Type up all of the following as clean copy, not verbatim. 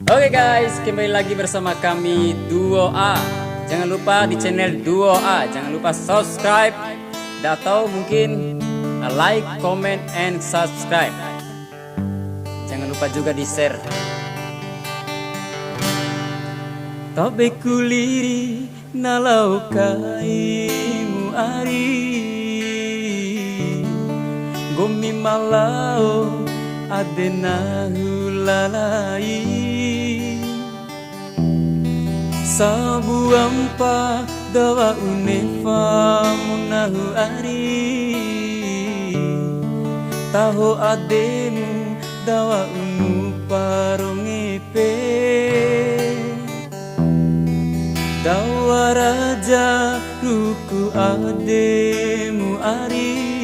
Oke guys, kembali lagi bersama kami Duo A. Jangan lupa di channel Duo A, jangan lupa subscribe atau mungkin like, comment, and subscribe. Jangan lupa juga di share. Tobe kuliri nalau kaimu ari gomi malau adena hulalai sabu ampa dawa unefa munahu ari taho ademu dawa unu parongepe dawa raja ruku ademu ari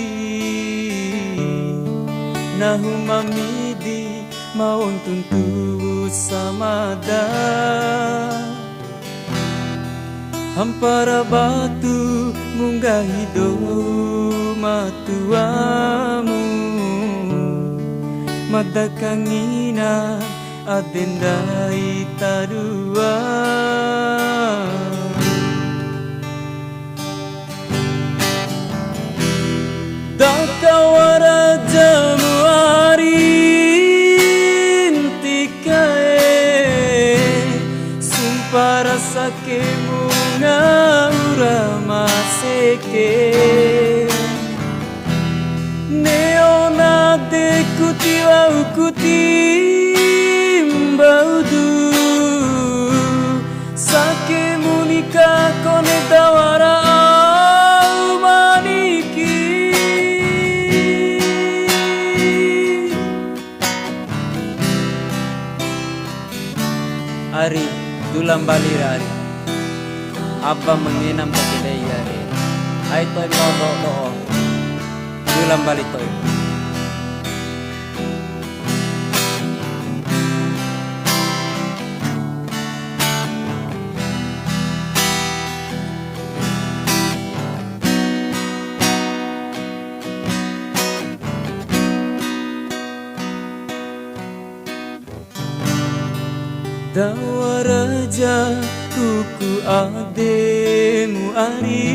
nahu mamidi mawon tuntu samada hampara batu munggah hidup matuamu madakangina adendai tadua dakawara jamuari intikae sumpah rasa kemunga urama seke neona dekutiwa ukuti mbaudu sake munika kone dawara Ari dulam balira ari abba menginam takilai ari ai toy lo dulam bali toy dawa raja tuku ademu ari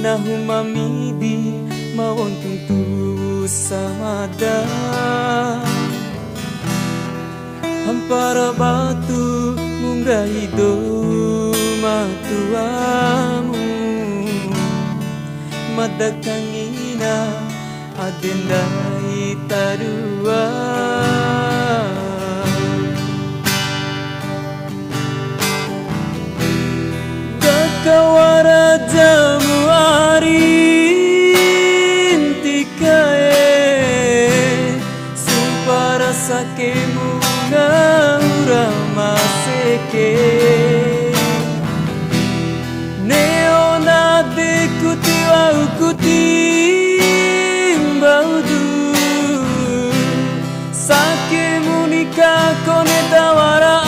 nahu mamidi mawon tuntu samada hampara batu munggah hidup matuamu madakangina adendai tadua kawara jamuari intikae sumpah rasa kemunga urama seke neona dekutiwa ukuti mbaudu sake munika kone dawara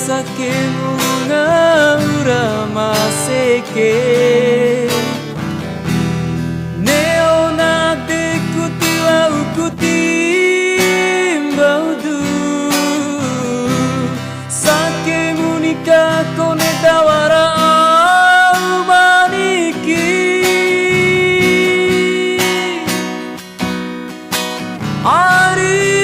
sake munga urama seke neona dekutiwa ukuti mbaudu sake munika kone dawara umaniki ari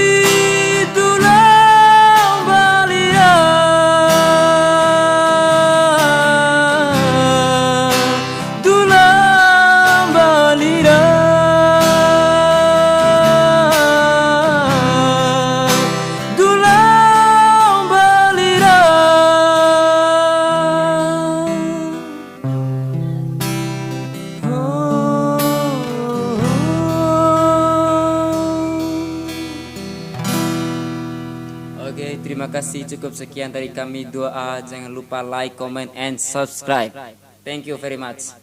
Oke, terima kasih, cukup sekian dari kami Duo A. Jangan lupa like, comment, and subscribe. Thank you very much.